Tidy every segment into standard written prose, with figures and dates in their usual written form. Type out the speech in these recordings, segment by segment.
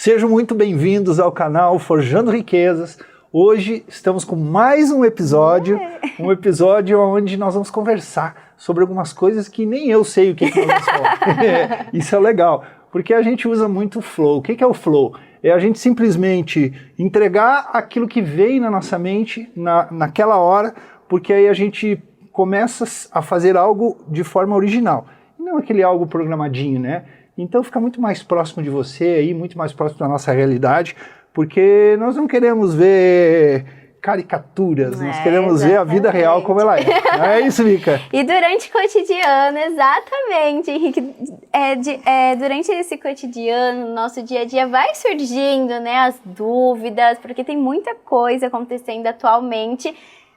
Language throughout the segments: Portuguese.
Sejam muito bem-vindos ao canal Forjando Riquezas. Hoje estamos com mais um episódio onde nós vamos conversar sobre algumas coisas que nem eu sei o que nós vamos falar. Isso é legal, porque a gente usa muito o flow. O que é o flow? É a gente simplesmente entregar aquilo que vem na nossa mente naquela hora, porque aí a gente começa a fazer algo de forma original. E não aquele algo programadinho, né? Então fica muito mais próximo de você, aí, muito mais próximo da nossa realidade, porque nós não queremos ver caricaturas, nós queremos ver a vida real como ela é. Não é isso, Mica? E durante o cotidiano, exatamente, Henrique, durante esse cotidiano, nosso dia a dia vai surgindo, né, as dúvidas, porque tem muita coisa acontecendo atualmente.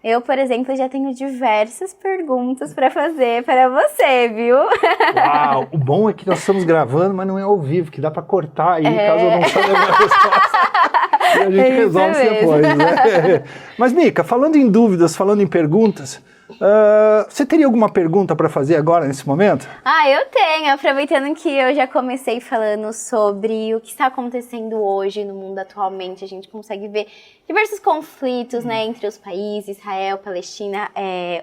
Eu, por exemplo, já tenho diversas perguntas para fazer para você, viu? Uau! O bom é que nós estamos gravando, mas não é ao vivo, que dá para cortar aí, caso eu não saiba a resposta. E a gente resolve isso depois, né? Mas, Mica, falando em dúvidas, falando em perguntas, você teria alguma pergunta para fazer agora, nesse momento? Eu tenho. Aproveitando que eu já comecei falando sobre o que está acontecendo hoje no mundo atualmente, a gente consegue ver diversos conflitos, né, entre os países, Israel, Palestina,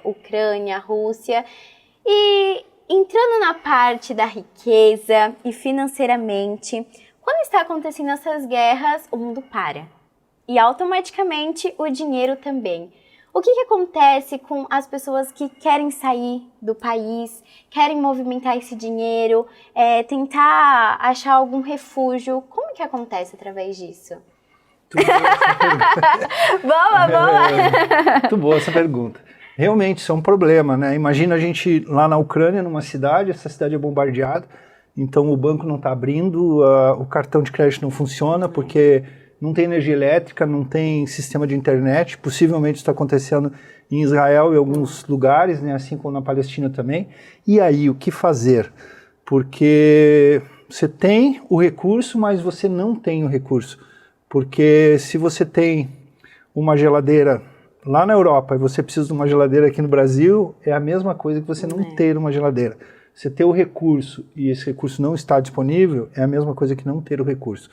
Ucrânia, Rússia. E entrando na parte da riqueza e financeiramente, quando está acontecendo essas guerras, o mundo para. E automaticamente o dinheiro também. O que acontece com as pessoas que querem sair do país, querem movimentar esse dinheiro, tentar achar algum refúgio? Como que acontece através disso? Boa! Muito boa essa pergunta. Realmente, isso é um problema, né? Imagina a gente lá na Ucrânia, numa cidade, essa cidade é bombardeada, então o banco não está abrindo, o cartão de crédito não funciona porque não tem energia elétrica, não tem sistema de internet, possivelmente está acontecendo em Israel e alguns lugares, né, assim como na Palestina também. E aí, o que fazer? Porque você tem o recurso, mas você não tem o recurso. Porque se você tem uma geladeira lá na Europa e você precisa de uma geladeira aqui no Brasil, é a mesma coisa que você não ter uma geladeira. Você ter o recurso e esse recurso não está disponível, é a mesma coisa que não ter o recurso.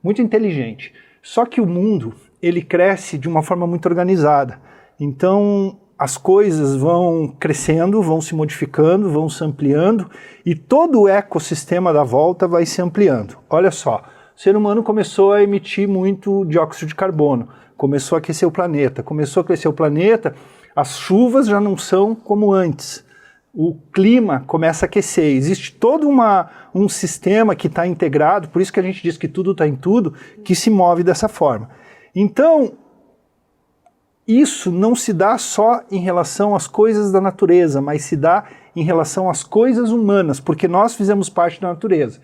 Muito inteligente. Só que o mundo, ele cresce de uma forma muito organizada. Então, as coisas vão crescendo, vão se modificando, vão se ampliando e todo o ecossistema da volta vai se ampliando. Olha só, o ser humano começou a emitir muito dióxido de carbono, começou a aquecer o planeta. Começou a aquecer o planeta, as chuvas já não são como antes. O clima começa a aquecer, existe todo um sistema que está integrado, por isso que a gente diz que tudo está em tudo, que se move dessa forma. Então, isso não se dá só em relação às coisas da natureza, mas se dá em relação às coisas humanas, porque nós fizemos parte da natureza.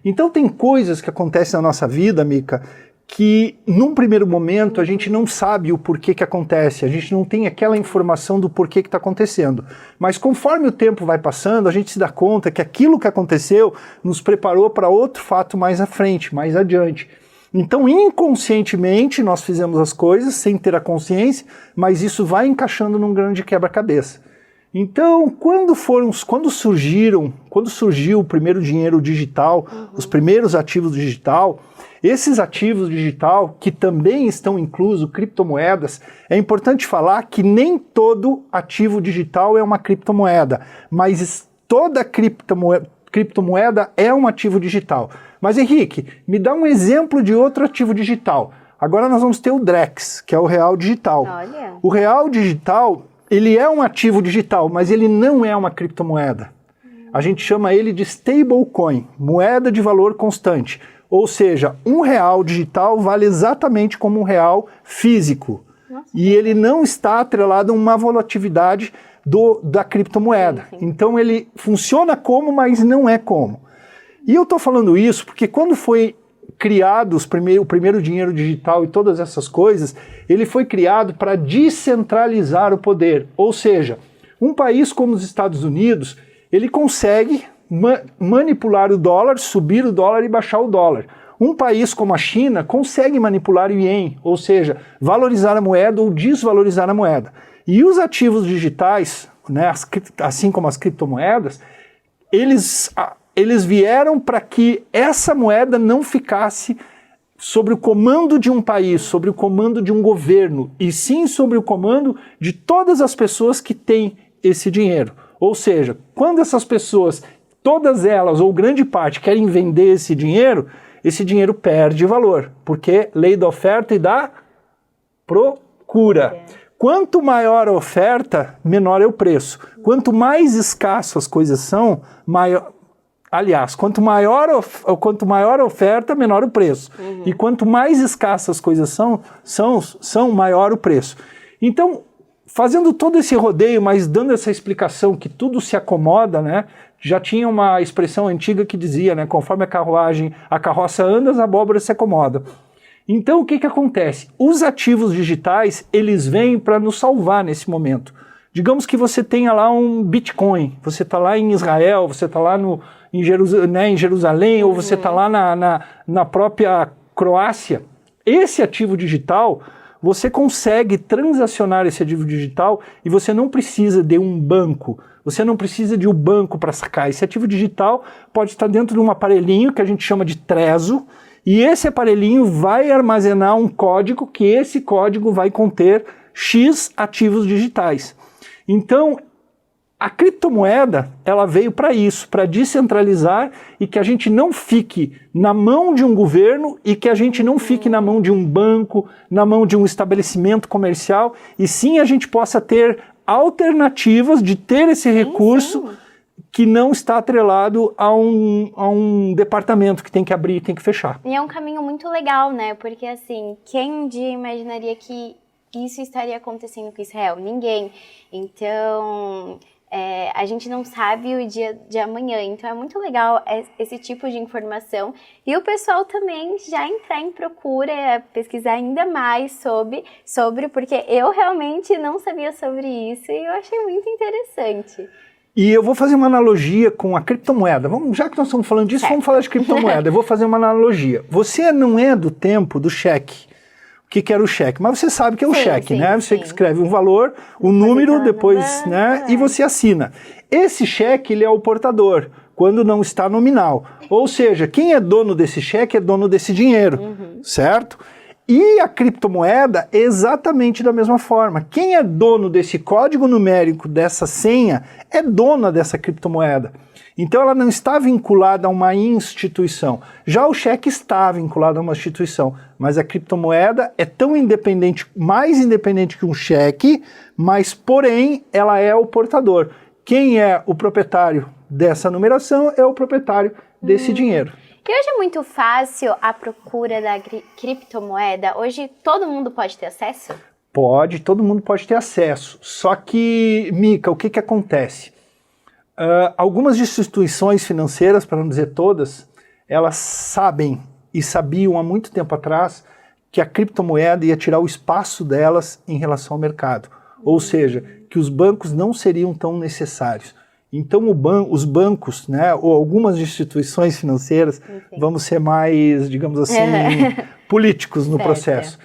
Então tem coisas que acontecem na nossa vida, Mica, que num primeiro momento a gente não sabe o porquê que acontece, a gente não tem aquela informação do porquê que está acontecendo. Mas conforme o tempo vai passando, a gente se dá conta que aquilo que aconteceu nos preparou para outro fato mais à frente, mais adiante. Então inconscientemente nós fizemos as coisas sem ter a consciência, mas isso vai encaixando num grande quebra-cabeça. Então, quando surgiu o primeiro dinheiro digital, os primeiros ativos digital, esses ativos digital, que também estão inclusos criptomoedas, é importante falar que nem todo ativo digital é uma criptomoeda, mas toda criptomoeda é um ativo digital. Mas Henrique, me dá um exemplo de outro ativo digital. Agora nós vamos ter o Drex, que é o real digital. Olha. O real digital, ele é um ativo digital, mas ele não é uma criptomoeda. A gente chama ele de stablecoin, moeda de valor constante. Ou seja, um real digital vale exatamente como um real físico. Nossa. E ele não está atrelado a uma volatilidade da criptomoeda. Sim. Então ele funciona como, mas não é como. E eu estou falando isso porque quando foi criado o primeiro dinheiro digital e todas essas coisas, ele foi criado para descentralizar o poder. Ou seja, um país como os Estados Unidos, ele consegue manipular o dólar, subir o dólar e baixar o dólar. Um país como a China consegue manipular o ien, ou seja, valorizar a moeda ou desvalorizar a moeda. E os ativos digitais, né, assim como as criptomoedas, eles vieram para que essa moeda não ficasse sobre o comando de um país, sobre o comando de um governo, e sim sobre o comando de todas as pessoas que têm esse dinheiro. Ou seja, quando essas pessoas, todas elas ou grande parte, querem vender esse dinheiro perde valor, porque lei da oferta e da procura. Quanto maior a oferta, menor é o preço. Quanto mais escasso as coisas são, maior... Aliás, quanto maior a oferta, menor o preço. E quanto mais escassas as coisas são maior o preço. Então, fazendo todo esse rodeio, mas dando essa explicação que tudo se acomoda, né? Já tinha uma expressão antiga que dizia, né? Conforme a carroça anda, as abóboras se acomodam. Então, o que acontece? Os ativos digitais, eles vêm para nos salvar nesse momento. Digamos que você tenha lá um Bitcoin, você está lá em Israel, você está lá em Jerusalém, ou você está lá na própria Croácia. Esse ativo digital, você consegue transacionar esse ativo digital e você não precisa de um banco, você não precisa de um banco para sacar. Esse ativo digital pode estar dentro de um aparelhinho que a gente chama de Trezor, e esse aparelhinho vai armazenar um código, que esse código vai conter X ativos digitais. Então, a criptomoeda, ela veio para isso, para descentralizar e que a gente não fique na mão de um governo e que a gente não fique na mão de um banco, na mão de um estabelecimento comercial, e sim a gente possa ter alternativas de ter esse recurso que não está atrelado a um departamento que tem que abrir e tem que fechar. E é um caminho muito legal, né? Porque, assim, quem um dia imaginaria que isso estaria acontecendo com Israel? Ninguém. Então, a gente não sabe o dia de amanhã. Então, é muito legal esse tipo de informação. E o pessoal também já entrar em procura, pesquisar ainda mais sobre, porque eu realmente não sabia sobre isso e eu achei muito interessante. E eu vou fazer uma analogia com a criptomoeda. Já que nós estamos falando disso, vamos falar de criptomoeda. Eu vou fazer uma analogia. Você não é do tempo do cheque. O que era o cheque? Mas você sabe que é o cheque, né? Você escreve um valor, um número, depois, né? E você assina. Esse cheque, ele é o portador, quando não está nominal. Ou seja, quem é dono desse cheque é dono desse dinheiro, certo? E a criptomoeda é exatamente da mesma forma. Quem é dono desse código numérico, dessa senha, é dona dessa criptomoeda. Então ela não está vinculada a uma instituição. Já o cheque está vinculado a uma instituição, mas a criptomoeda é tão independente, mais independente que um cheque, mas porém ela é o portador. Quem é o proprietário dessa numeração é o proprietário desse dinheiro. E hoje é muito fácil a procura da criptomoeda. Hoje todo mundo pode ter acesso? Pode, todo mundo pode ter acesso. Só que, Mica, o que acontece? Algumas instituições financeiras, para não dizer todas, elas sabem e sabiam há muito tempo atrás que a criptomoeda ia tirar o espaço delas em relação ao mercado. Ou seja, que os bancos não seriam tão necessários. Então os bancos, né, ou algumas instituições financeiras, vamos ser mais, digamos assim, políticos no processo.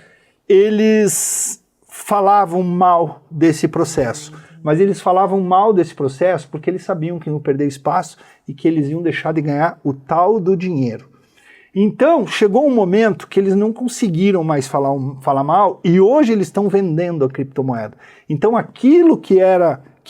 Eles falavam mal desse processo, mas eles falavam mal desse processo porque eles sabiam que iam perder espaço e que eles iam deixar de ganhar o tal do dinheiro. Então, chegou um momento que eles não conseguiram mais falar mal e hoje eles estão vendendo a criptomoeda. Então, aquilo que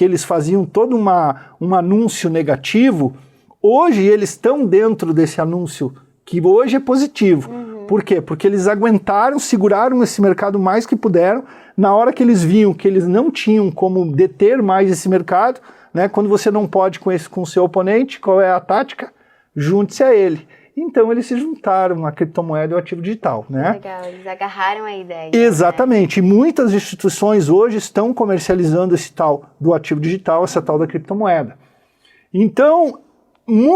eles faziam todo um anúncio negativo, hoje eles estão dentro desse anúncio, que hoje é positivo. Por quê? Porque eles aguentaram, seguraram esse mercado mais que puderam. Na hora que eles viam que eles não tinham como deter mais esse mercado, né, quando você não pode com o seu oponente, qual é a tática? Junte-se a ele. Então eles se juntaram à criptomoeda e ao ativo digital, né? Legal, eles agarraram a ideia. Exatamente, né? E muitas instituições hoje estão comercializando esse tal do ativo digital, essa tal da criptomoeda. Então,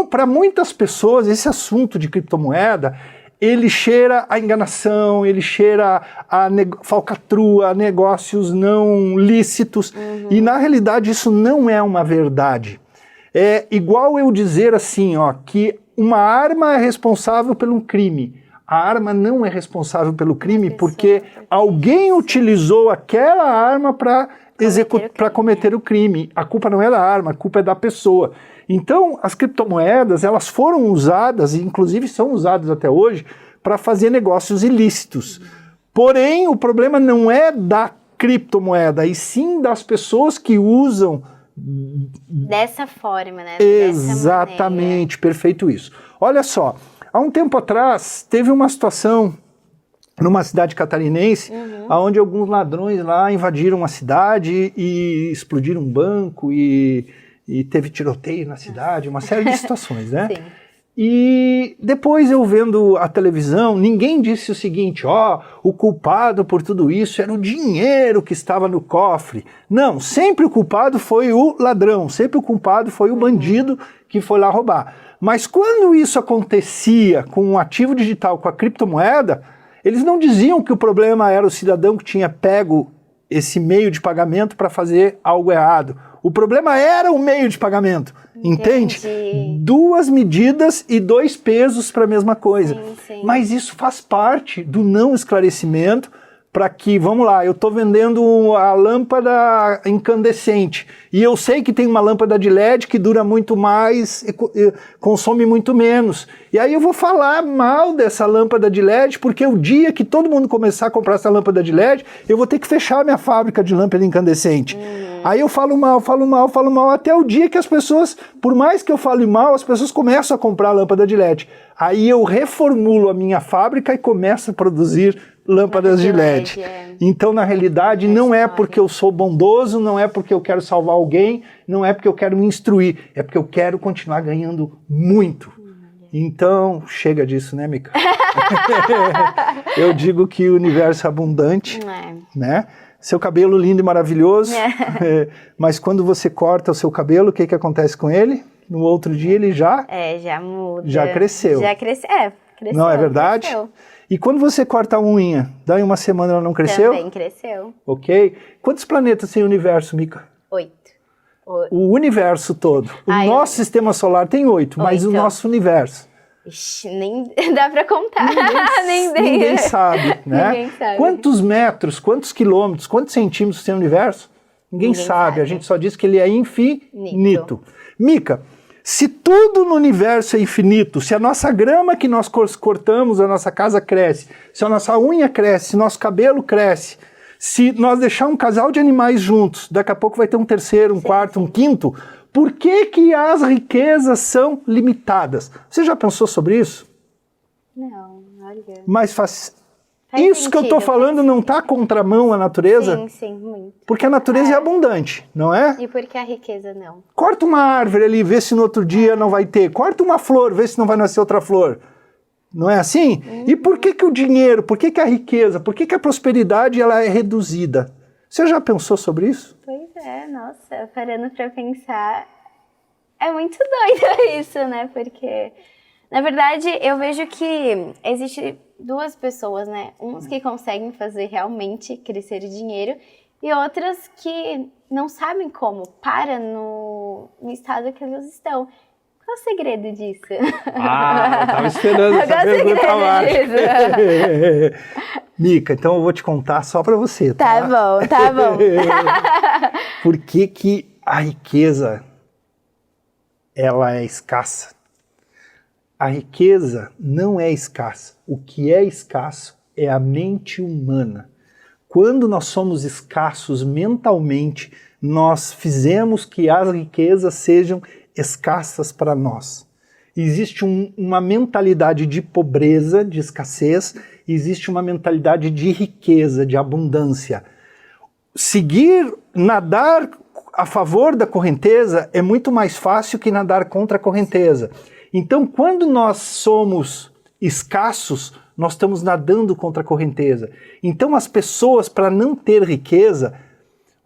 para muitas pessoas, esse assunto de criptomoeda, ele cheira a enganação, ele cheira a falcatrua, a negócios não lícitos, e na realidade isso não é uma verdade. É igual eu dizer assim, ó, que uma arma é responsável pelo crime. A arma não é responsável pelo crime porque alguém utilizou aquela arma para cometer o crime. A culpa não é da arma, a culpa é da pessoa. Então, as criptomoedas, elas foram usadas, e inclusive são usadas até hoje, para fazer negócios ilícitos. Porém, o problema não é da criptomoeda, e sim das pessoas que usam dessa forma, né? Exatamente, perfeito isso. Olha só, há um tempo atrás teve uma situação numa cidade catarinense, onde alguns ladrões lá invadiram a cidade e explodiram um banco e teve tiroteio na cidade, uma série de situações, né? Sim. E depois eu vendo a televisão, ninguém disse o seguinte, o culpado por tudo isso era o dinheiro que estava no cofre. Não, sempre o culpado foi o ladrão, sempre o culpado foi o bandido que foi lá roubar. Mas quando isso acontecia com um ativo digital, com a criptomoeda, eles não diziam que o problema era o cidadão que tinha pego esse meio de pagamento para fazer algo errado. O problema era o meio de pagamento, entende? Duas medidas e dois pesos para a mesma coisa. Sim. Mas isso faz parte do não esclarecimento para que, vamos lá, eu estou vendendo a lâmpada incandescente e eu sei que tem uma lâmpada de LED que dura muito mais, consome muito menos. E aí eu vou falar mal dessa lâmpada de LED porque o dia que todo mundo começar a comprar essa lâmpada de LED, eu vou ter que fechar a minha fábrica de lâmpada incandescente. Aí eu falo mal, até o dia que as pessoas, por mais que eu fale mal, as pessoas começam a comprar lâmpada de LED. Aí eu reformulo a minha fábrica e começo a produzir lâmpadas de LED. Então, na realidade, não é porque eu sou bondoso, não é porque eu quero salvar alguém, não é porque eu quero me instruir, é porque eu quero continuar ganhando muito. Então, chega disso, né, Mica? Eu digo que o universo é abundante, né? Seu cabelo lindo e maravilhoso, mas quando você corta o seu cabelo, o que que acontece com ele? No outro dia ele já... já muda. Já cresceu. Já cresceu, cresceu. Não é verdade? Cresceu. E quando você corta a unha, daí uma semana ela não cresceu? Também cresceu. Ok. Quantos planetas tem o universo, Mica? 8. O universo todo. O nosso sistema solar tem 8, mas o nosso universo? Ixi, nem dá pra contar. Ninguém sabe, né? Ninguém sabe. Quantos metros, quantos quilômetros, quantos centímetros tem o universo? Ninguém sabe. A gente só diz que ele é infinito. Mica, se tudo no universo é infinito, se a nossa grama que nós cortamos, a nossa casa cresce, se a nossa unha cresce, se nosso cabelo cresce, se nós deixar um casal de animais juntos, daqui a pouco vai ter um terceiro, um quarto, um quinto, por que que as riquezas são limitadas? Você já pensou sobre isso? Não, olha. Mas faz isso sentido, que eu estou falando não está contramão à natureza? Sim, muito. Porque a natureza é abundante, não é? E por que a riqueza não? Corta uma árvore ali, vê se no outro dia não vai ter. Corta uma flor, vê se não vai nascer outra flor. Não é assim? E por que que o dinheiro, por que que a riqueza, por que que a prosperidade ela é reduzida? Você já pensou sobre isso? Pois é, nossa, parando pra pensar, é muito doido isso, né? Porque, na verdade, eu vejo que existe duas pessoas, né? Uns que conseguem fazer realmente crescer o dinheiro e outras que não sabem como, para no estado que eles estão. Qual é o segredo disso? Eu tava esperando essa pergunta, Marcia. Mica, então eu vou te contar só para você, tá? Tá bom. Por que que a riqueza, ela é escassa? A riqueza não é escassa. O que é escasso é a mente humana. Quando nós somos escassos mentalmente, nós fizemos que as riquezas sejam escassas para nós. Existe uma mentalidade de pobreza, de escassez, existe uma mentalidade de riqueza, de abundância. Nadar a favor da correnteza é muito mais fácil que nadar contra a correnteza. Então, quando nós somos escassos, nós estamos nadando contra a correnteza. Então, as pessoas, para não ter riqueza,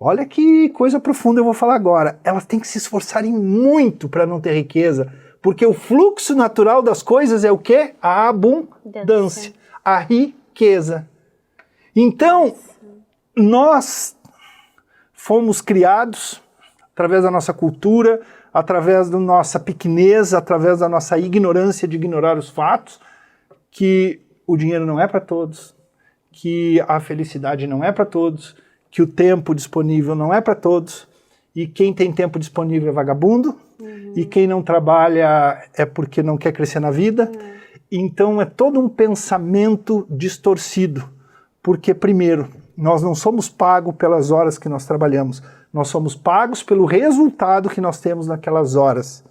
olha que coisa profunda eu vou falar agora, elas têm que se esforçarem muito para não ter riqueza, porque o fluxo natural das coisas é o quê? A abundância, a riqueza. Então, nós fomos criados através da nossa cultura, através da nossa pequenez, através da nossa ignorância de ignorar os fatos, que o dinheiro não é para todos, que a felicidade não é para todos, que o tempo disponível não é para todos, e quem tem tempo disponível é vagabundo, e quem não trabalha é porque não quer crescer na vida, Então é todo um pensamento distorcido, porque primeiro, nós não somos pagos pelas horas que nós trabalhamos, nós somos pagos pelo resultado que nós temos naquelas horas.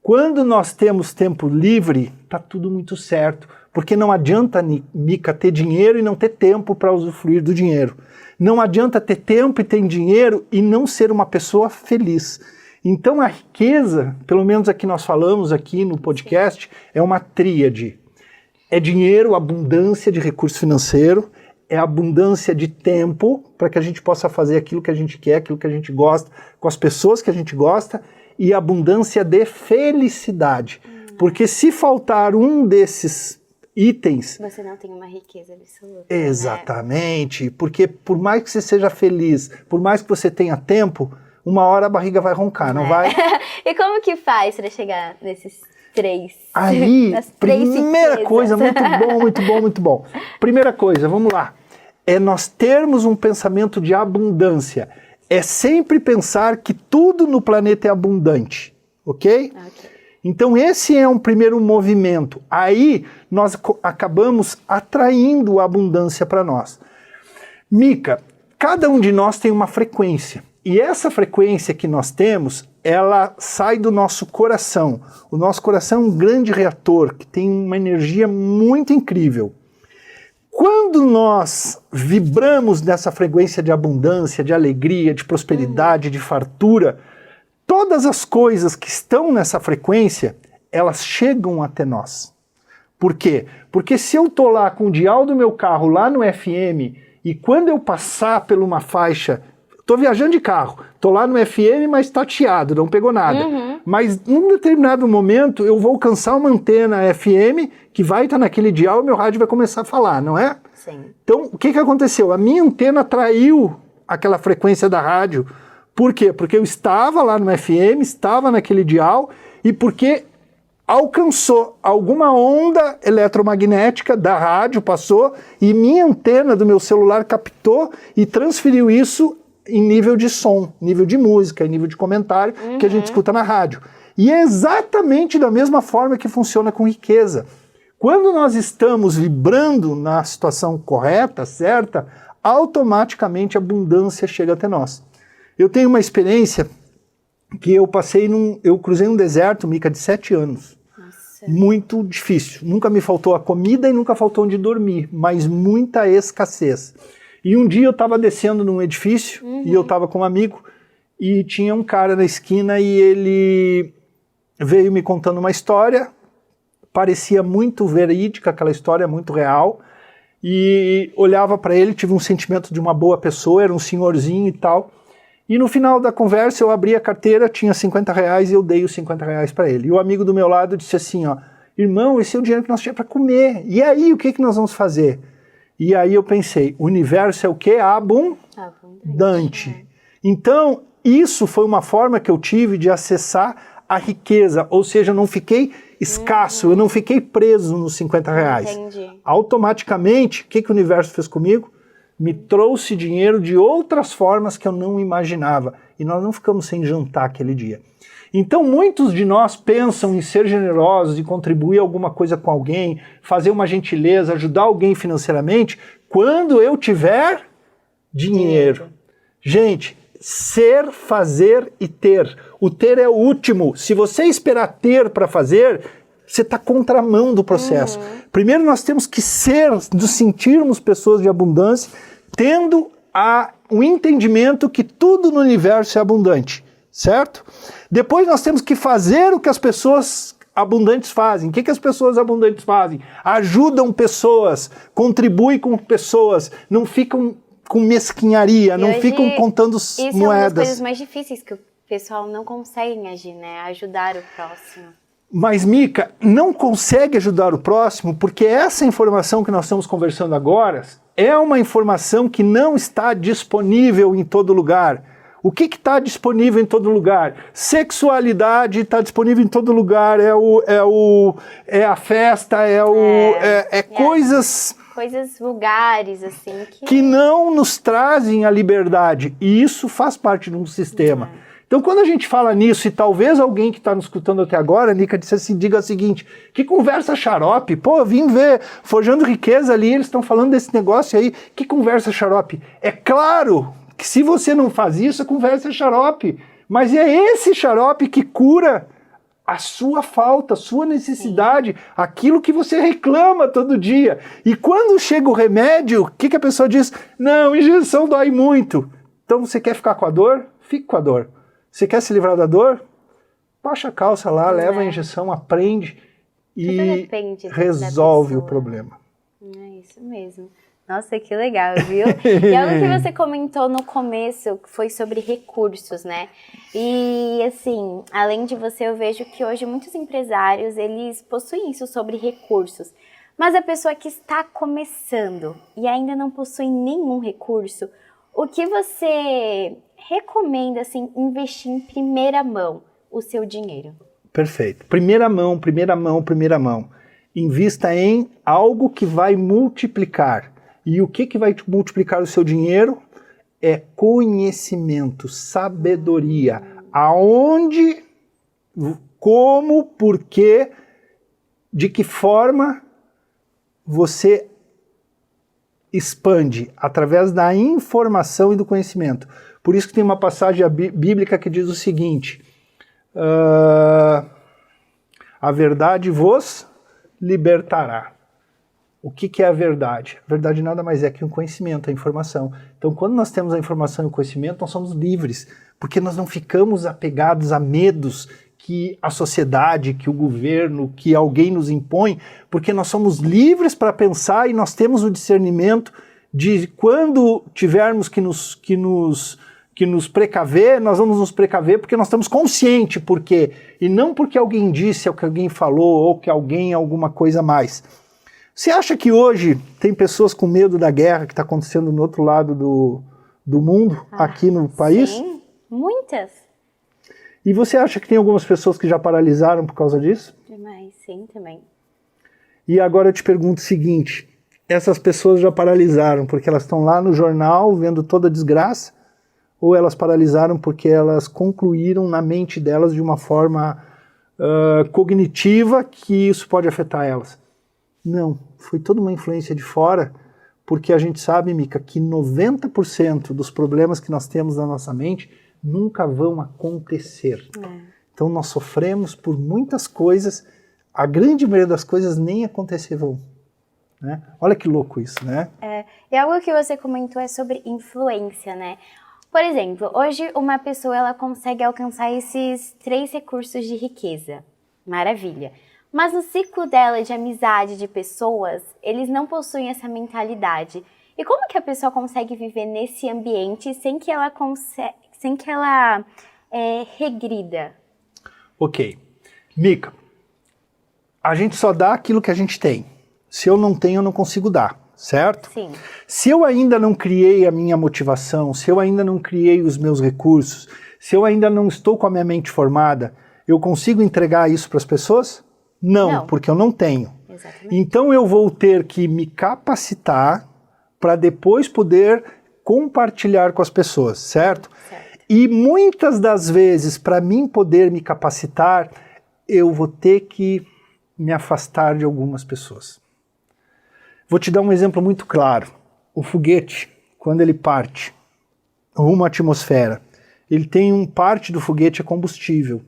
Quando nós temos tempo livre, tá tudo muito certo, porque não adianta, Mica, ter dinheiro e não ter tempo para usufruir do dinheiro. Não adianta ter tempo e ter dinheiro e não ser uma pessoa feliz. Então a riqueza, pelo menos aqui nós falamos aqui no podcast, é uma tríade. É dinheiro, abundância de recurso financeiro, é abundância de tempo para que a gente possa fazer aquilo que a gente quer, aquilo que a gente gosta, com as pessoas que a gente gosta, e abundância de felicidade. Porque se faltar um desses itens... Você não tem uma riqueza absoluta. Exatamente, né? Porque por mais que você seja feliz, por mais que você tenha tempo, uma hora a barriga vai roncar, não vai? E como que faz para chegar nesses três? Aí, primeira coisa, muito bom. Primeira coisa, vamos lá, é nós termos um pensamento de abundância. É sempre pensar que tudo no planeta é abundante, ok? Então esse é um primeiro movimento. Aí nós acabamos atraindo a abundância para nós. Mica, cada um de nós tem uma frequência. E essa frequência que nós temos, ela sai do nosso coração. O nosso coração é um grande reator, que tem uma energia muito incrível. Quando nós vibramos nessa frequência de abundância, de alegria, de prosperidade, de fartura, todas as coisas que estão nessa frequência, elas chegam até nós. Por quê? Porque se eu estou lá com o dial do meu carro lá no FM e quando eu passar por uma faixa, estou viajando de carro, estou lá no FM, mas tateado, não pegou nada. Mas num determinado momento eu vou alcançar uma antena FM que vai estar naquele dial e meu rádio vai começar a falar, não é? Sim. Então, o que aconteceu? A minha antena atraiu aquela frequência da rádio. Por quê? Porque eu estava lá no FM, estava naquele dial e porque alcançou alguma onda eletromagnética da rádio, passou, e minha antena do meu celular captou e transferiu isso em nível de som, nível de música, em nível de comentário que a gente escuta na rádio. E é exatamente da mesma forma que funciona com riqueza. Quando nós estamos vibrando na situação correta, certa, automaticamente a abundância chega até nós. Eu tenho uma experiência que eu cruzei um deserto, Mica, de 7 anos. Nossa. Muito difícil. Nunca me faltou a comida e nunca faltou onde dormir, mas muita escassez. E um dia eu estava descendo num edifício e eu estava com um amigo e tinha um cara na esquina e ele veio me contando uma história, parecia muito verídica, aquela história muito real, e olhava para ele, tive um sentimento de uma boa pessoa, era um senhorzinho e tal, e no final da conversa eu abri a carteira, tinha R$50 e eu dei os R$50 para ele. E o amigo do meu lado disse assim, ó, irmão, esse é o dinheiro que nós tínhamos para comer, e aí o que nós vamos fazer? E aí eu pensei, o universo é o quê? Abundante. Então, isso foi uma forma que eu tive de acessar a riqueza, ou seja, eu não fiquei escasso, eu não fiquei preso nos R$50. Entendi. Automaticamente, o que o universo fez comigo? Me trouxe dinheiro de outras formas que eu não imaginava. E nós não ficamos sem jantar aquele dia. Então muitos de nós pensam em ser generosos, em contribuir alguma coisa com alguém, fazer uma gentileza, ajudar alguém financeiramente, quando eu tiver dinheiro. Gente, ser, fazer e ter. O ter é o último. Se você esperar ter para fazer, você está contramão do processo. Primeiro nós temos que ser, nos sentirmos pessoas de abundância, tendo o entendimento que tudo no universo é abundante. Certo? Depois nós temos que fazer o que as pessoas abundantes fazem. O que as pessoas abundantes fazem? Ajudam pessoas, contribuem com pessoas, não ficam com mesquinharia, não ficam contando moedas. Isso é uma das coisas mais difíceis que o pessoal não consegue agir, né? Ajudar o próximo. Mas, Mica, não consegue ajudar o próximo porque essa informação que nós estamos conversando agora é uma informação que não está disponível em todo lugar. O que está disponível em todo lugar? Sexualidade está disponível em todo lugar, é a festa, coisas... Coisas vulgares, assim. Que não nos trazem a liberdade. E isso faz parte de um sistema. Então, quando a gente fala nisso, e talvez alguém que está nos escutando até agora, Nica, diga o seguinte, que conversa xarope, pô, eu vim ver Forjando Riqueza ali, eles estão falando desse negócio aí, que conversa xarope. É claro que se você não faz isso, a conversa é xarope, mas é esse xarope que cura a sua falta, a sua necessidade, aquilo que você reclama todo dia. E quando chega o remédio, o que a pessoa diz? Não, injeção dói muito. Então você quer ficar com a dor? Fique com a dor. Você quer se livrar da dor? Baixa a calça lá, leva a injeção, aprende e resolve o problema. É isso mesmo. Nossa, que legal, viu? E algo que você comentou no começo foi sobre recursos, né? E assim, além de você, eu vejo que hoje muitos empresários, eles possuem isso sobre recursos. Mas a pessoa que está começando e ainda não possui nenhum recurso, o que você recomenda, assim, investir em primeira mão o seu dinheiro? Perfeito. Primeira mão, primeira mão, primeira mão. Invista em algo que vai multiplicar. E o que vai multiplicar o seu dinheiro? É conhecimento, sabedoria. Aonde, como, porquê, de que forma você expande através da informação e do conhecimento. Por isso que tem uma passagem bíblica que diz o seguinte, a verdade vos libertará. O que é a verdade? A verdade nada mais é que um conhecimento, a informação. Então, quando nós temos a informação e o conhecimento, nós somos livres, porque nós não ficamos apegados a medos que a sociedade, que o governo, que alguém nos impõe, porque nós somos livres para pensar e nós temos o discernimento de quando tivermos que nos precaver, nós vamos nos precaver porque nós estamos conscientes por quê, e não porque alguém disse, ou que alguém falou, ou que alguém alguma coisa mais. Você acha que hoje tem pessoas com medo da guerra que está acontecendo no outro lado do mundo, aqui no país? Sim, muitas. E você acha que tem algumas pessoas que já paralisaram por causa disso? Demais, sim, também. E agora eu te pergunto o seguinte, essas pessoas já paralisaram porque elas estão lá no jornal vendo toda a desgraça, ou elas paralisaram porque elas concluíram na mente delas de uma forma cognitiva que isso pode afetar elas? Não, foi toda uma influência de fora, porque a gente sabe, Mica, que 90% dos problemas que nós temos na nossa mente nunca vão acontecer. Então nós sofremos por muitas coisas, a grande maioria das coisas nem acontecer vão. Né? Olha que louco isso, né? E algo que você comentou é sobre influência, né? Por exemplo, hoje uma pessoa ela consegue alcançar esses 3 recursos de riqueza. Maravilha. Mas no ciclo dela de amizade de pessoas, eles não possuem essa mentalidade. E como que a pessoa consegue viver nesse ambiente sem que ela regrida? Ok. Mica, a gente só dá aquilo que a gente tem. Se eu não tenho, eu não consigo dar, certo? Sim. Se eu ainda não criei a minha motivação, se eu ainda não criei os meus recursos, se eu ainda não estou com a minha mente formada, eu consigo entregar isso para as pessoas? Não, porque eu não tenho. Exatamente. Então eu vou ter que me capacitar para depois poder compartilhar com as pessoas, certo? E muitas das vezes, para mim poder me capacitar, eu vou ter que me afastar de algumas pessoas. Vou te dar um exemplo muito claro. O foguete, quando ele parte rumo à atmosfera, ele tem parte do foguete é combustível.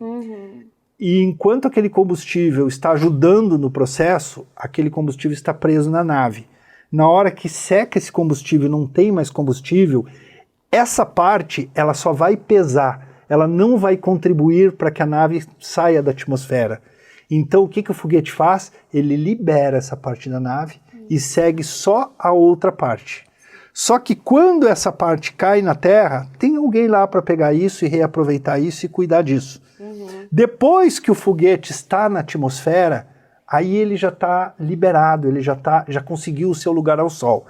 E enquanto aquele combustível está ajudando no processo, aquele combustível está preso na nave. Na hora que seca esse combustível, não tem mais combustível, essa parte ela só vai pesar, ela não vai contribuir para que a nave saia da atmosfera. Então o que o foguete faz? Ele libera essa parte da nave e segue só a outra parte. Só que quando essa parte cai na Terra, tem alguém lá para pegar isso e reaproveitar isso e cuidar disso. Depois que o foguete está na atmosfera, aí ele já está liberado, ele já conseguiu o seu lugar ao Sol.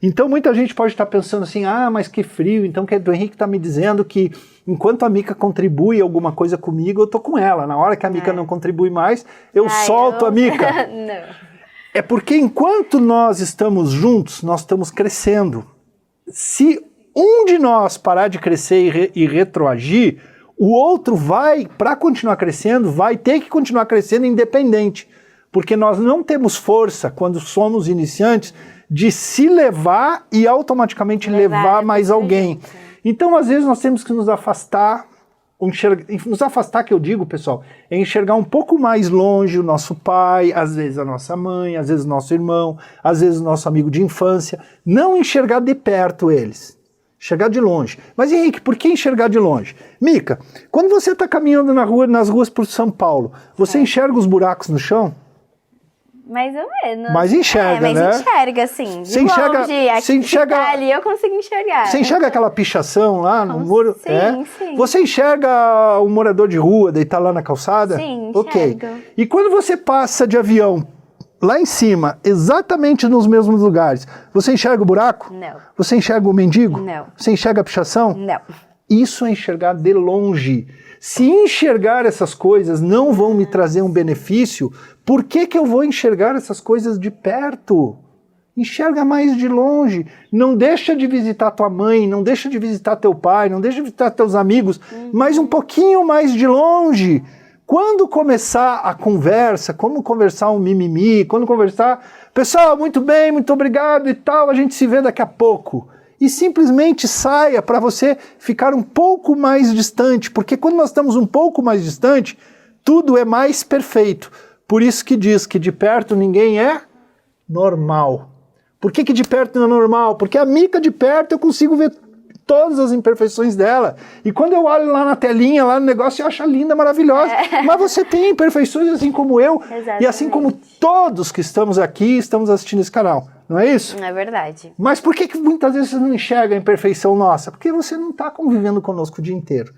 Então muita gente pode estar pensando assim, mas que frio, então o Henrique está me dizendo que enquanto a Mica contribui alguma coisa comigo, eu estou com ela. Na hora que a Mica não contribui mais, eu solto a Mica. Não. É porque enquanto nós estamos juntos, nós estamos crescendo. Se um de nós parar de crescer e retroagir, O outro vai, para continuar crescendo, vai ter que continuar crescendo independente. Porque nós não temos força, quando somos iniciantes, de se levar e automaticamente levar mais alguém. Então, às vezes, nós temos que nos afastar. Nos afastar, que eu digo, pessoal, é enxergar um pouco mais longe o nosso pai, às vezes a nossa mãe, às vezes o nosso irmão, às vezes o nosso amigo de infância. Não enxergar de perto eles. Enxergar de longe. Mas, Henrique, por que enxergar de longe? Mica, quando você está caminhando nas ruas por São Paulo, você enxerga os buracos no chão? Mais ou menos. Mas enxerga, né? Mas enxerga, sim. De você enxerga, longe, aqui, você enxerga, tá ali eu consigo enxergar. Você enxerga aquela pichação lá no muro? Sim, sim. Você enxerga um morador de rua deitar lá na calçada? Sim, enxergo. Ok. E quando você passa de avião lá em cima, exatamente nos mesmos lugares, você enxerga o buraco? Não. Você enxerga o mendigo? Não. Você enxerga a pichação? Não. Isso é enxergar de longe. Se enxergar essas coisas não vão me trazer um benefício, por que eu vou enxergar essas coisas de perto? Enxerga mais de longe. Não deixa de visitar tua mãe, não deixa de visitar teu pai, não deixa de visitar teus amigos, mas um pouquinho mais de longe. Quando começar a conversa, como conversar um mimimi, quando conversar, pessoal, muito bem, muito obrigado e tal, a gente se vê daqui a pouco. E simplesmente saia para você ficar um pouco mais distante, porque quando nós estamos um pouco mais distante, tudo é mais perfeito. Por isso que diz que de perto ninguém é normal. Por que de perto não é normal? Porque a Mica de perto eu consigo ver todas as imperfeições dela. E quando eu olho lá na telinha, lá no negócio, eu acho linda, maravilhosa. Mas você tem imperfeições assim como eu. Exatamente. E assim como todos que estamos aqui, estamos assistindo esse canal. Não é isso? É verdade. Mas por que muitas vezes você não enxerga a imperfeição nossa? Porque você não está convivendo conosco o dia inteiro.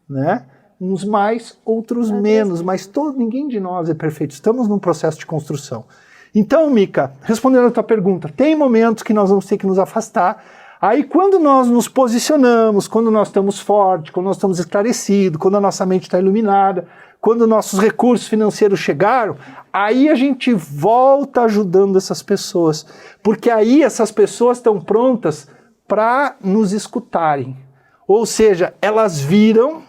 Né? Uns mais, outros menos. Mas ninguém de nós é perfeito. Estamos num processo de construção. Então, Mica, respondendo a tua pergunta, tem momentos que nós vamos ter que nos afastar. Aí quando nós nos posicionamos, quando nós estamos fortes, quando nós estamos esclarecidos, quando a nossa mente está iluminada, quando nossos recursos financeiros chegaram, aí a gente volta ajudando essas pessoas. Porque aí essas pessoas estão prontas para nos escutarem. Ou seja, elas viram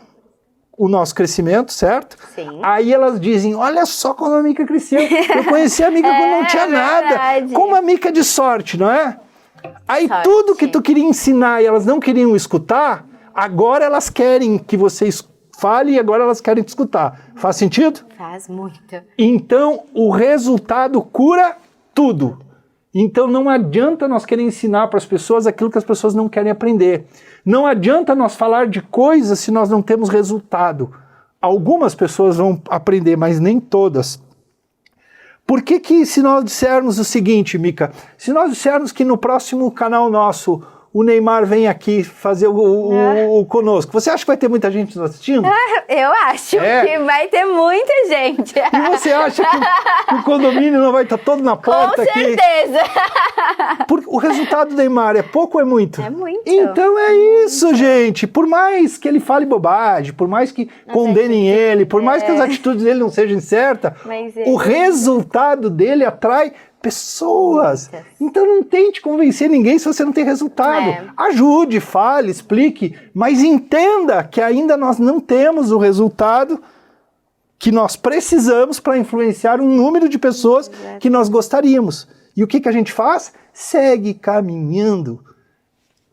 o nosso crescimento, certo? Sim. Aí elas dizem, olha só como a Mica cresceu. Eu conheci a Mica quando não tinha nada. Como a Mica é de sorte, não é? Aí tudo que tu queria ensinar e elas não queriam escutar, agora elas querem que você fale e agora elas querem te escutar. Faz sentido? Faz muito. Então, o resultado cura tudo. Então, não adianta nós querer ensinar para as pessoas aquilo que as pessoas não querem aprender. Não adianta nós falar de coisas se nós não temos resultado. Algumas pessoas vão aprender, mas nem todas. Por que se nós dissermos o seguinte, Mica? Se nós dissermos que no próximo canal nosso o Neymar vem aqui fazer o conosco, você acha que vai ter muita gente nos assistindo? Eu acho que vai ter muita gente. E você acha que o condomínio não vai estar todo na porta aqui? Com certeza. O resultado do Neymar é pouco ou é muito? É muito. Então é isso, gente. Por mais que ele fale bobagem, por mais que condenem ele, por mais que as atitudes dele não sejam certas, o resultado dele atrai pessoas. Então não tente convencer ninguém se você não tem resultado. Ajude, fale, explique, mas entenda que ainda nós não temos o resultado que nós precisamos para influenciar um número de pessoas que nós gostaríamos. E o que a gente faz? Segue caminhando.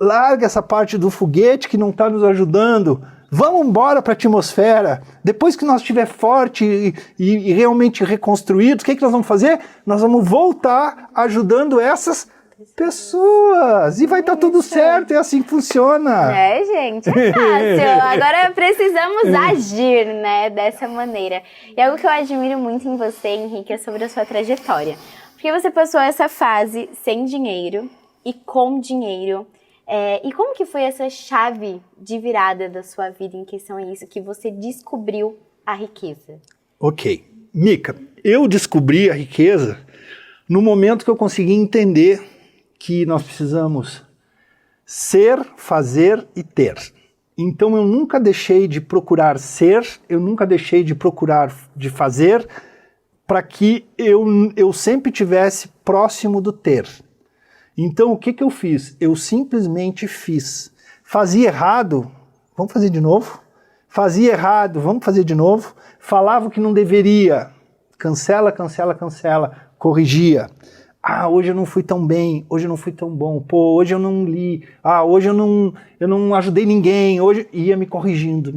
Larga essa parte do foguete que não está nos ajudando. Vamos embora para a atmosfera. Depois que nós estiver forte e realmente reconstruídos, o que nós vamos fazer? Nós vamos voltar ajudando essas pessoas. E vai estar tudo certo, é assim que funciona. Gente, é fácil. Agora precisamos agir, né, dessa maneira. E algo que eu admiro muito em você, Henrique, é sobre a sua trajetória. Porque você passou essa fase sem dinheiro e com dinheiro. E como que foi essa chave de virada da sua vida em questão a isso, que você descobriu a riqueza? Ok. Mica, eu descobri a riqueza no momento que eu consegui entender que nós precisamos ser, fazer e ter. Então eu nunca deixei de procurar ser, eu nunca deixei de procurar de fazer, para que eu sempre estivesse próximo do ter. Então, o que eu fiz? Eu simplesmente fiz. Fazia errado, vamos fazer de novo? fazia errado, vamos fazer de novo, falava o que não deveria, cancela, corrigia. Hoje eu não fui tão bem, hoje eu não fui tão bom, hoje eu não li, hoje eu não ajudei ninguém, hoje ia me corrigindo.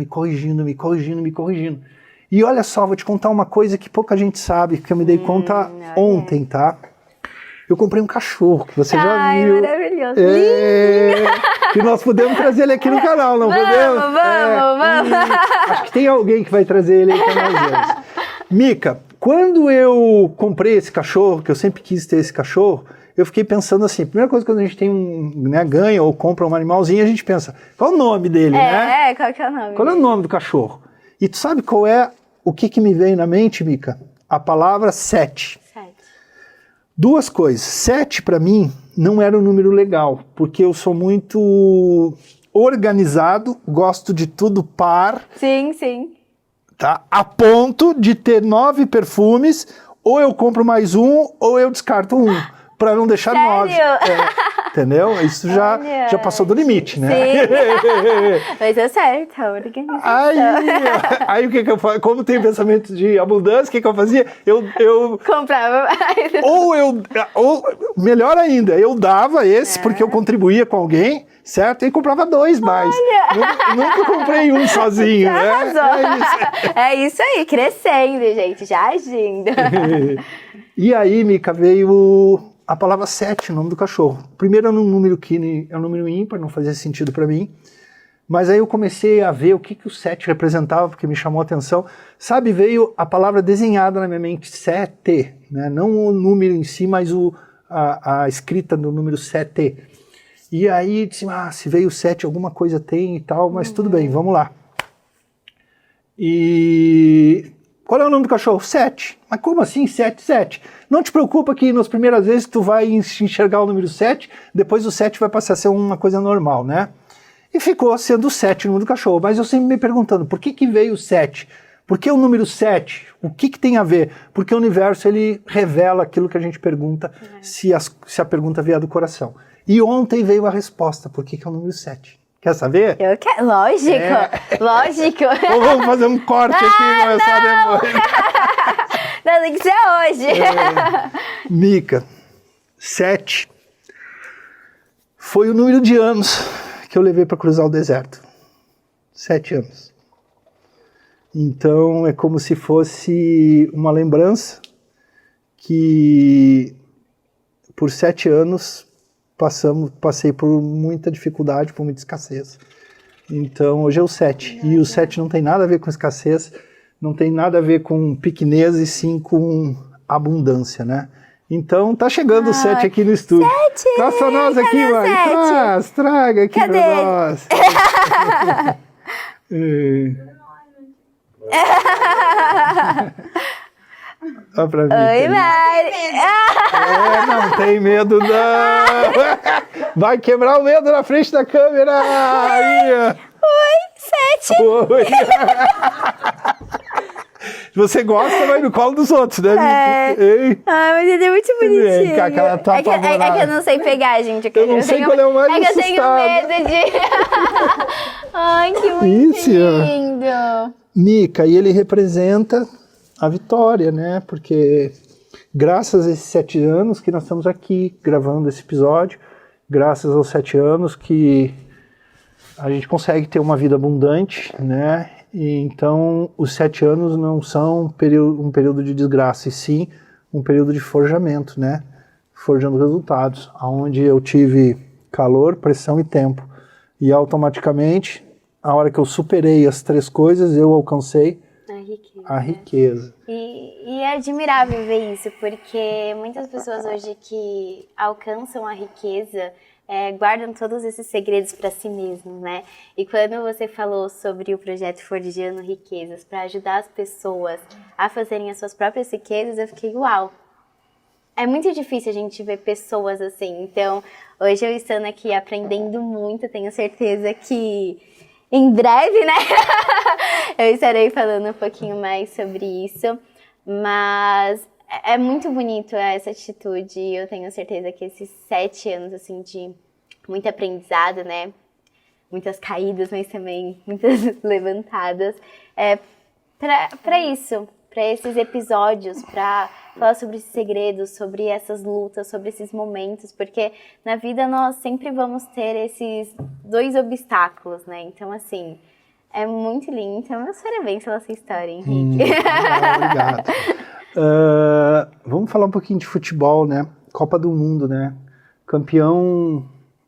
E olha só, vou te contar uma coisa que pouca gente sabe, que eu me dei conta ontem, tá? Eu comprei um cachorro, que você já viu. Maravilhoso. Que nós podemos trazer ele aqui no canal, não podemos? Vamos. Acho que tem alguém que vai trazer ele aí para nós ver. Mica, quando eu comprei esse cachorro, que eu sempre quis ter esse cachorro, eu fiquei pensando assim, a primeira coisa quando a gente tem ganha ou compra um animalzinho, a gente pensa, qual é o nome dele, né? Qual que é o nome? Qual é o nome do cachorro? E tu sabe qual é, o que me veio na mente, Mica? A palavra 7. Duas coisas. 7 para mim não era um número legal, porque eu sou muito organizado, gosto de tudo par. Sim. Tá? A ponto de ter 9 perfumes, ou eu compro mais um, ou eu descarto um, para não deixar 9. Entendeu? Isso já passou do limite, né? Sim. Mas é certo, organização. Aí o que eu faço? Como tem pensamento de abundância, o que eu fazia? Eu comprava mais. Ou melhor ainda, eu dava esse porque eu contribuía com alguém, certo? E comprava 2 mais. Nunca comprei um sozinho, né? É isso aí, crescendo, gente, já agindo. E aí, Mica, veio a palavra 7, o nome do cachorro. Primeiro é um número que é um número ímpar, não fazia sentido para mim. Mas aí eu comecei a ver o que o 7 representava, porque me chamou a atenção. Sabe, veio a palavra desenhada na minha mente, 7, né? Não o número em si, mas a escrita do número 7. E aí, disse, se veio 7, alguma coisa tem e tal, mas tudo bem, vamos lá. E qual é o nome do cachorro? 7. Mas como assim 7? Não te preocupa que nas primeiras vezes tu vai enxergar o número 7, depois o 7 vai passar a ser uma coisa normal, né? E ficou sendo o 7 o número do cachorro. Mas eu sempre me perguntando, por que veio o 7? Por que o número 7? O que tem a ver? Porque o universo, ele revela aquilo que a gente pergunta, se a pergunta vier do coração. E ontem veio a resposta, por que é o número 7? Quer saber? Eu quero, lógico. Ou vamos fazer um corte aqui e começar depois? Não, tem que ser hoje. Mica, 7 foi o número de anos que eu levei para cruzar o deserto. 7 anos. Então é como se fosse uma lembrança que por 7 anos passei por muita dificuldade, por muita escassez. Então hoje é o 7. E o 7 não tem nada a ver com escassez, não tem nada a ver com pequenez e sim com abundância, né? Então tá chegando o 7 aqui no estúdio. 7! Traz pra nós aqui, mãe. Traga aqui Cadê? pra nós. Olha pra mim. Oi, Mari. Não tem medo, não. Vai quebrar o medo na frente da câmera. Aí. Oi, 7. Oi. Se você gosta, vai no colo dos outros, né? Ei. Mas ele é muito bonitinho. Tá é que eu não sei pegar, gente. Eu não sei qual é o mais assustado. É que eu tenho medo de... Ai, que muito lindo. Mica, e ele representa a vitória, né? Porque graças a esses 7 anos que nós estamos aqui gravando esse episódio, graças aos 7 anos que a gente consegue ter uma vida abundante, né? E então os 7 anos não são um período de desgraça, e sim um período de forjamento, né? Forjando resultados, onde eu tive calor, pressão e tempo. E automaticamente, a hora que eu superei as 3 coisas, eu alcancei a riqueza. E é admirável ver isso, porque muitas pessoas hoje que alcançam a riqueza guardam todos esses segredos para si mesmos, né? E quando você falou sobre o projeto Forjando Riquezas para ajudar as pessoas a fazerem as suas próprias riquezas, eu fiquei, uau! É muito difícil a gente ver pessoas assim. Então, hoje eu estando aqui aprendendo muito, tenho certeza que em breve, né? Eu estarei falando um pouquinho mais sobre isso. Mas é muito bonito essa atitude. Eu tenho certeza que esses 7 anos, assim, de muito aprendizado, né? muitas caídas, mas também muitas levantadas. Para isso, para esses episódios, para falar sobre esses segredos, sobre essas lutas, sobre esses momentos, porque na vida nós sempre vamos ter esses 2 obstáculos, né? Então, assim, é muito lindo. Então, meus parabéns pela sua história, Henrique. Obrigado. Vamos falar um pouquinho de futebol, né? Copa do Mundo, né? Campeão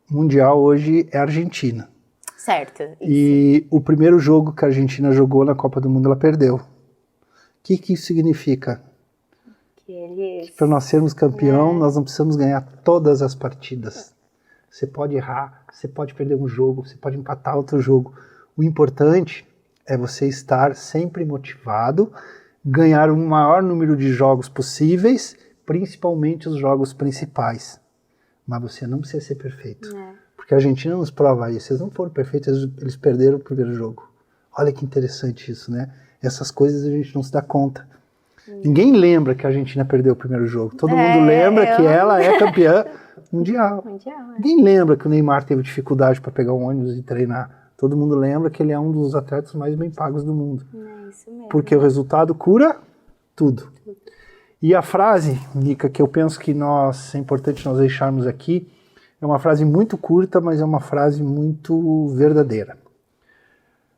mundial hoje é a Argentina. Certo. Isso. E o primeiro jogo que a Argentina jogou na Copa do Mundo, ela perdeu. O que isso significa? Que para nós sermos campeão, nós não precisamos ganhar todas as partidas. Você pode errar, você pode perder um jogo, você pode empatar outro jogo. O importante é você estar sempre motivado, ganhar o maior número de jogos possíveis, principalmente os jogos principais. Mas você não precisa ser perfeito. Porque a Argentina nos prova isso. Eles não foram perfeitos, eles perderam o primeiro jogo. Olha que interessante isso, né? Essas coisas a gente não se dá conta. Ninguém lembra que a Argentina perdeu o primeiro jogo. Todo mundo lembra que ela é campeã mundial. Ninguém lembra que o Neymar teve dificuldade para pegar um ônibus e treinar. Todo mundo lembra que ele é um dos atletas mais bem pagos do mundo. Isso mesmo. Porque o resultado cura tudo. E a frase, Mica, que eu penso que é importante nós deixarmos aqui, é uma frase muito curta, mas é uma frase muito verdadeira.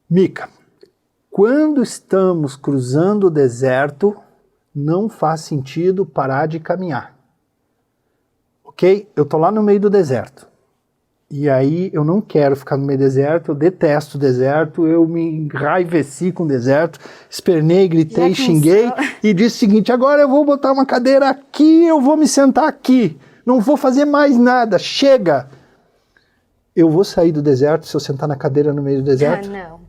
Mica, quando estamos cruzando o deserto, não faz sentido parar de caminhar. Ok? Eu tô lá no meio do deserto. E aí eu não quero ficar no meio do deserto, eu detesto o deserto, eu me enraiveci com o deserto, espernei, gritei, xinguei e disse o seguinte, agora eu vou botar uma cadeira aqui, eu vou me sentar aqui, não vou fazer mais nada, chega! Eu vou sair do deserto se eu sentar na cadeira no meio do deserto? Não. O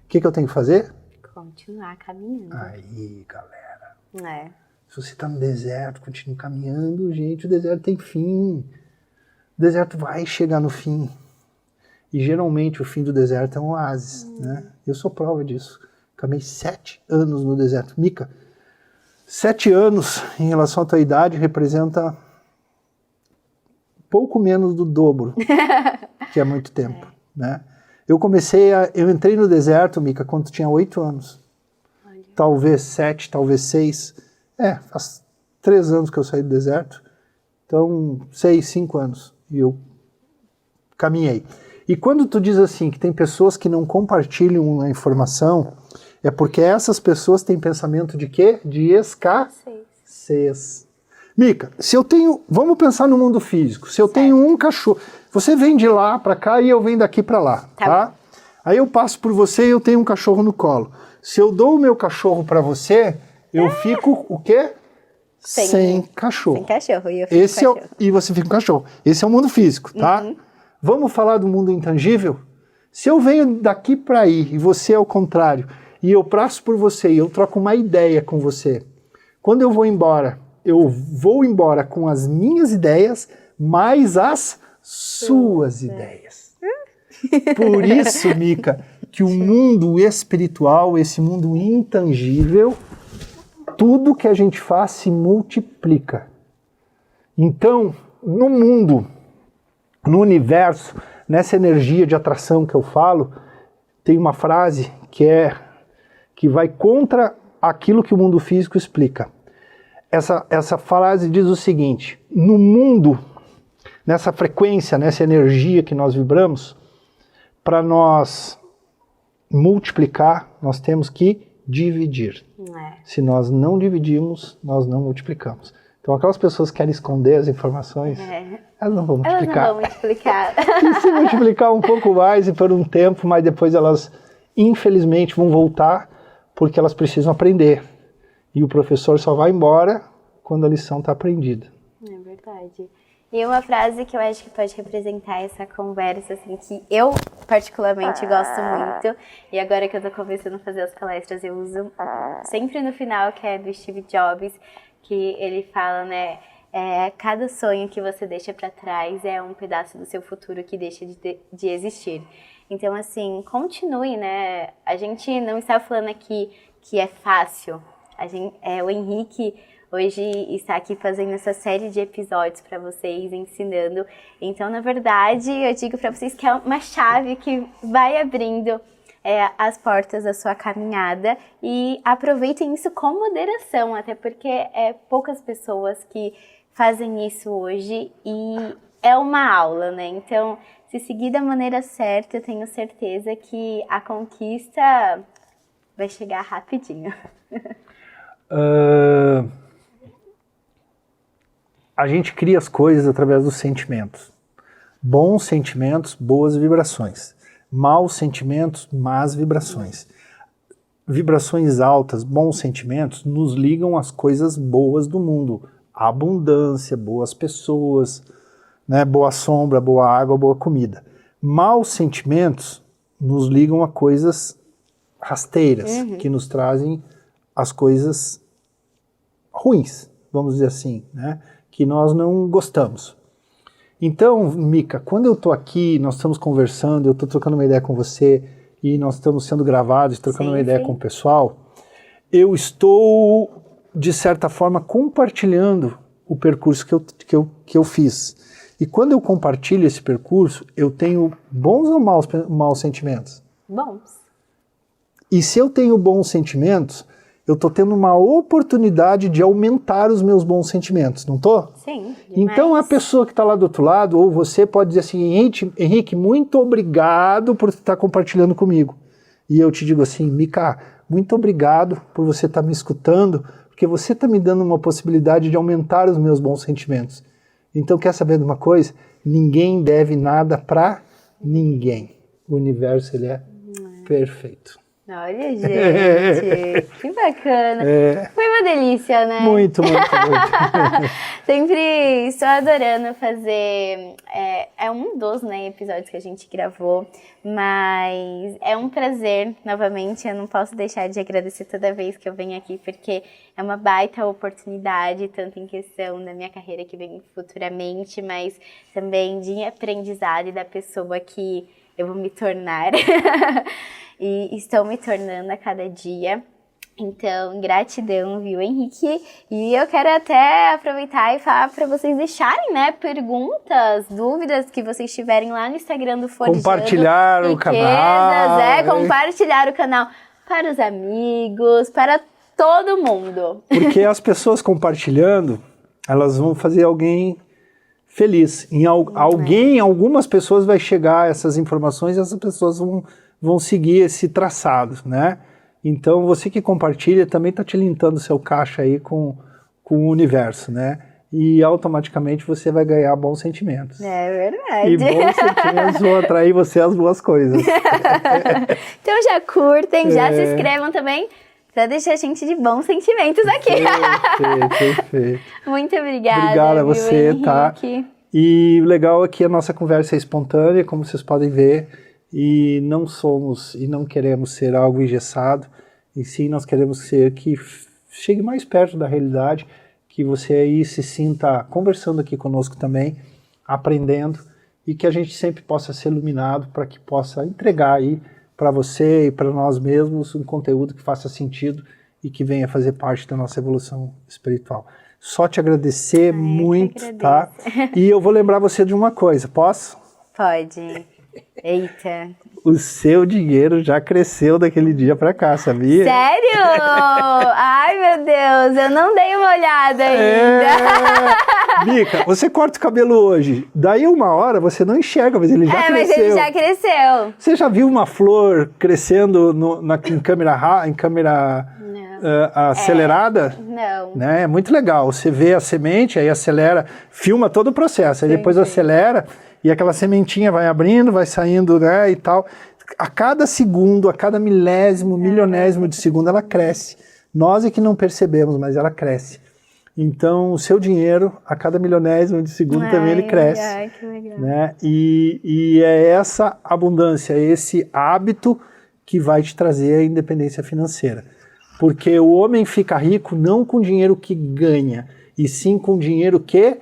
que eu tenho que fazer? Continuar caminhando. Aí, galera. Se você está no deserto, continue caminhando, gente, o deserto tem fim. O deserto vai chegar no fim. E geralmente o fim do deserto é um oásis, né? Eu sou prova disso. Caminhei 7 anos no deserto. Mica, 7 anos em relação à tua idade representa pouco menos do dobro, que é muito tempo, né? Eu entrei no deserto, Mica, quando tinha 8 anos. Olha. Talvez 7, talvez 6. Faz 3 anos que eu saí do deserto. Então, 6, 5 anos. E eu caminhei. E quando tu diz assim, que tem pessoas que não compartilham a informação, é porque essas pessoas têm pensamento de quê? De escassez. Mica, vamos pensar no mundo físico. Se eu tenho um cachorro, você vem de lá para cá e eu venho daqui para lá, tá? Aí eu passo por você e eu tenho um cachorro no colo. Se eu dou o meu cachorro para você, eu fico o quê? Sem cachorro. Sem cachorro. E eu fico cachorro. E você fica com cachorro. Esse é o mundo físico, tá? Vamos falar do mundo intangível? Se eu venho daqui para aí e você é o contrário, e eu passo por você e eu troco uma ideia com você, quando eu vou embora com as minhas ideias mais as suas ideias. Por isso, Mica, que o mundo espiritual, esse mundo intangível, tudo que a gente faz se multiplica. Então, no mundo, no universo, nessa energia de atração que eu falo, tem uma frase que vai contra aquilo que o mundo físico explica. Essa frase diz o seguinte: no mundo, nessa frequência, nessa energia que nós vibramos, para nós multiplicar, nós temos que dividir. Se nós não dividimos, nós não multiplicamos. Então aquelas pessoas que querem esconder as informações, elas não vão multiplicar. Elas não vão multiplicar. Se multiplicar um pouco mais e por um tempo, mas depois elas, infelizmente, vão voltar porque elas precisam aprender. E o professor só vai embora quando a lição está aprendida. É verdade. E uma frase que eu acho que pode representar essa conversa, assim, que eu particularmente gosto muito, e agora que eu tô começando a fazer as palestras, eu uso sempre no final, que é do Steve Jobs, que ele fala, né, cada sonho que você deixa para trás é um pedaço do seu futuro que deixa de existir. Então, assim, continue, né, a gente não está falando aqui que é fácil, o Henrique, hoje estar aqui fazendo essa série de episódios para vocês, ensinando. Então, na verdade, eu digo para vocês que é uma chave que vai abrindo as portas da sua caminhada, e aproveitem isso com moderação, até porque poucas pessoas que fazem isso hoje, e é uma aula, né? Então, se seguir da maneira certa, eu tenho certeza que a conquista vai chegar rapidinho. A gente cria as coisas através dos sentimentos. Bons sentimentos, boas vibrações. Maus sentimentos, más vibrações. Vibrações altas, bons sentimentos, nos ligam às coisas boas do mundo. A abundância, boas pessoas, né? Boa sombra, boa água, boa comida. Maus sentimentos nos ligam a coisas rasteiras, que nos trazem as coisas ruins, vamos dizer assim, né? Que nós não gostamos. Então, Mica, quando eu estou aqui, nós estamos conversando, eu estou trocando uma ideia com você, e nós estamos sendo gravados, trocando uma ideia com o pessoal, eu estou, de certa forma, compartilhando o percurso que eu fiz. E quando eu compartilho esse percurso, eu tenho bons ou maus sentimentos? Bons. E se eu tenho bons sentimentos, eu estou tendo uma oportunidade de aumentar os meus bons sentimentos, não estou? Sim. Demais. Então a pessoa que está lá do outro lado, ou você, pode dizer assim: Henrique, muito obrigado por estar compartilhando comigo. E eu te digo assim: Mica, muito obrigado por você estar me escutando, porque você está me dando uma possibilidade de aumentar os meus bons sentimentos. Então, quer saber de uma coisa? Ninguém deve nada para ninguém. O universo, ele é perfeito. Olha, gente, que bacana. Foi uma delícia, né? Muito. Sempre estou adorando fazer, um dos episódios que a gente gravou, mas é um prazer, novamente, eu não posso deixar de agradecer toda vez que eu venho aqui, porque é uma baita oportunidade, tanto em questão da minha carreira que vem futuramente, mas também de aprendizado e da pessoa que eu vou me tornar. E estou me tornando a cada dia. Então, gratidão, viu, Henrique? E eu quero até aproveitar e falar para vocês deixarem, né, perguntas, dúvidas que vocês tiverem lá no Instagram do Forjando compartilhar o canal. Compartilhar o canal para os amigos, para todo mundo. Porque as pessoas compartilhando, elas vão fazer alguém feliz. Algumas pessoas vai chegar essas informações e essas pessoas vão seguir esse traçado, né? Então, você que compartilha também está tilintando o seu caixa aí com o universo, né? E automaticamente você vai ganhar bons sentimentos. É verdade. E bons sentimentos vão atrair você as boas coisas. Então já curtem, já se inscrevam também, para deixar a gente de bons sentimentos aqui. Perfeito. Muito obrigada. Obrigada a você, Henrique. tá? E o legal é que a nossa conversa é espontânea, como vocês podem ver, e não somos e não queremos ser algo engessado, e sim nós queremos ser que chegue mais perto da realidade, que você aí se sinta conversando aqui conosco também, aprendendo, e que a gente sempre possa ser iluminado para que possa entregar aí para você e para nós mesmos um conteúdo que faça sentido e que venha fazer parte da nossa evolução espiritual. Só te agradecer muito, tá? E eu vou lembrar você de uma coisa, posso? Pode. Eita. O seu dinheiro já cresceu daquele dia pra cá, sabia? Sério? Ai, meu Deus, eu não dei uma olhada ainda. Mica, você corta o cabelo hoje, daí uma hora você não enxerga, mas ele já cresceu. Mas ele já cresceu. Você já viu uma flor crescendo em câmera acelerada? Não. Né? É muito legal, você vê a semente, aí acelera, filma todo o processo, aí depois acelera, e aquela sementinha vai abrindo, vai saindo, né, e tal. A cada segundo, a cada milionésimo de segundo, ela cresce. Nós é que não percebemos, mas ela cresce. Então, o seu dinheiro, a cada milionésimo de segundo, também ele cresce. Ai, que legal. Né? E é essa abundância, esse hábito que vai te trazer a independência financeira. Porque o homem fica rico não com dinheiro que ganha, e sim com dinheiro que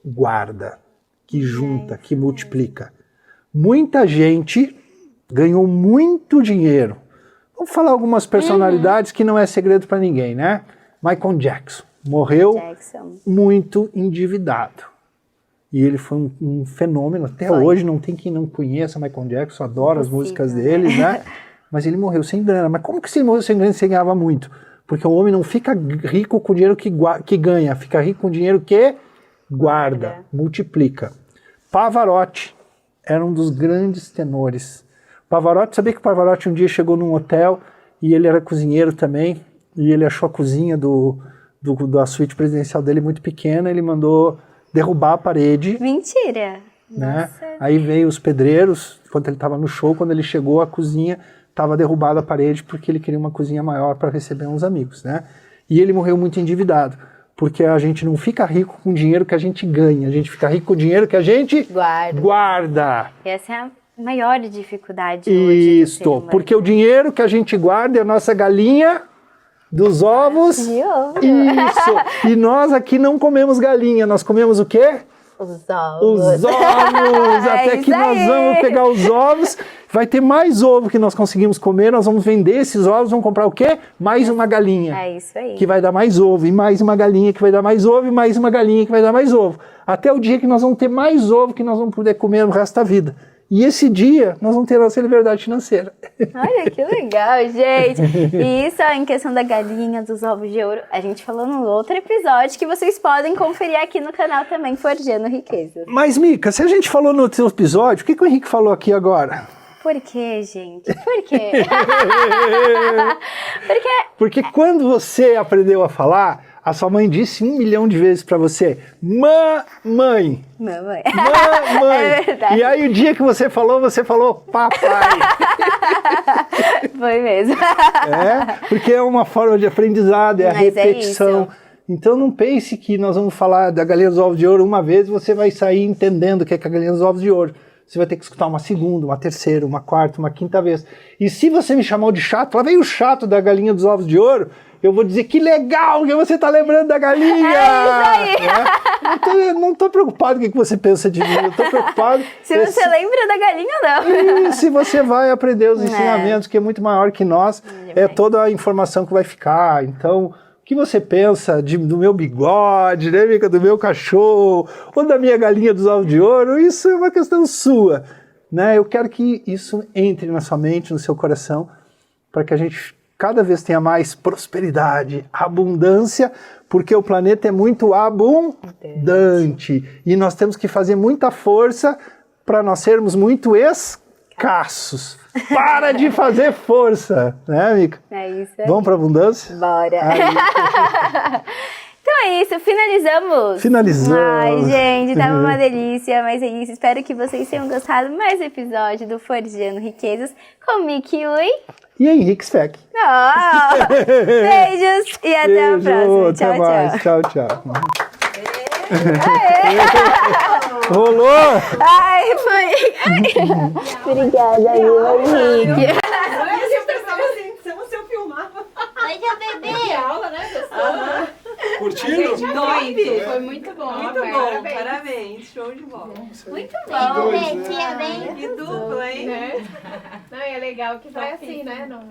guarda, que junta, que multiplica. Muita gente ganhou muito dinheiro. Vamos falar algumas personalidades que não é segredo para ninguém, né? Michael Jackson. morreu Jackson. muito endividado. E ele foi um fenômeno. Até hoje não tem quem não conheça Michael Jackson, adora as músicas dele, né? Mas ele morreu sem grana. Mas como que ele morreu sem grana se ele ganhava muito? Porque o homem não fica rico com o dinheiro que ganha, fica rico com o dinheiro que guarda, multiplica. Pavarotti era um dos grandes tenores. Pavarotti, sabia que o Pavarotti um dia chegou num hotel e ele era cozinheiro também, e ele achou a cozinha da suíte presidencial dele muito pequena, ele mandou derrubar a parede. Mentira! Né? Aí veio os pedreiros, enquanto ele estava no show, quando ele chegou, a cozinha estava derrubada a parede porque ele queria uma cozinha maior para receber uns amigos, né? E ele morreu muito endividado, porque a gente não fica rico com o dinheiro que a gente ganha, a gente fica rico com o dinheiro que a gente guarda. Essa é a maior dificuldade hoje. Isso, porque o dinheiro que a gente guarda é a nossa galinha dos ovos. De ouro. Isso. E nós aqui não comemos galinha, nós comemos o quê? Os ovos. Os ovos! Até que nós vamos pegar os ovos, vai ter mais ovo que nós conseguimos comer, nós vamos vender esses ovos, vamos comprar o quê? Mais uma galinha. É isso aí. Que vai dar mais ovo, e mais uma galinha que vai dar mais ovo, e mais uma galinha que vai dar mais ovo. Até o dia que nós vamos ter mais ovo que nós vamos poder comer no resto da vida. E esse dia, nós vamos ter a nossa liberdade financeira. Olha, que legal, gente. E isso em questão da galinha, dos ovos de ouro, a gente falou no outro episódio que vocês podem conferir aqui no canal também, Forjando Riquezas. Mas, Mica, se a gente falou no outro episódio, o que o Henrique falou aqui agora? Por quê, gente? Por quê? Porque quando você aprendeu a falar, a sua mãe disse 1 milhão de vezes pra você, mamãe. Mamãe. Mamãe. É verdade. E aí o dia que você falou papai. Foi mesmo. Porque é uma forma de aprendizado, é a repetição. Então não pense que nós vamos falar da galinha dos ovos de ouro uma vez e você vai sair entendendo o que é a galinha dos ovos de ouro. Você vai ter que escutar uma segunda, uma terceira, uma quarta, uma quinta vez. E se você me chamou de chato, lá vem o chato da galinha dos ovos de ouro, eu vou dizer que legal que você está lembrando da galinha! É isso aí! Não tô preocupado com o que você pensa de mim, eu tô preocupado... Se você lembra da galinha, não. E se você vai aprender os ensinamentos, que é muito maior que nós, é toda a informação que vai ficar. Então, o que você pensa do meu bigode, né, Mica, do meu cachorro, ou da minha galinha dos ovos de ouro, isso é uma questão sua. Né? Eu quero que isso entre na sua mente, no seu coração, para que a gente cada vez tenha mais prosperidade, abundância, porque o planeta é muito abundante. E nós temos que fazer muita força para nós sermos muito escassos. Para de fazer força, né, Mica? É isso aí. Vamos para abundância? Bora. Então é isso, finalizamos. Finalizamos. Ai, gente, tava uma delícia, mas é isso. Espero que vocês tenham gostado mais do episódio do Forjando Riquezas com Mickey Ui. E Henrique Speck. Beijos e até a próxima. Tchau, até mais. tchau. Tchau, tchau. Rolou? Ai, foi. Obrigada, Henrique. Se eu filmar. Oi, meu bebê! Que aula, né, professora? Curtiram? Foi muito bom. Muito bom, parabéns. Show de bola. Muito Oi, bom. bebê, tia bem? Que dupla, hein? Não, e é legal que vai assim, né? Não...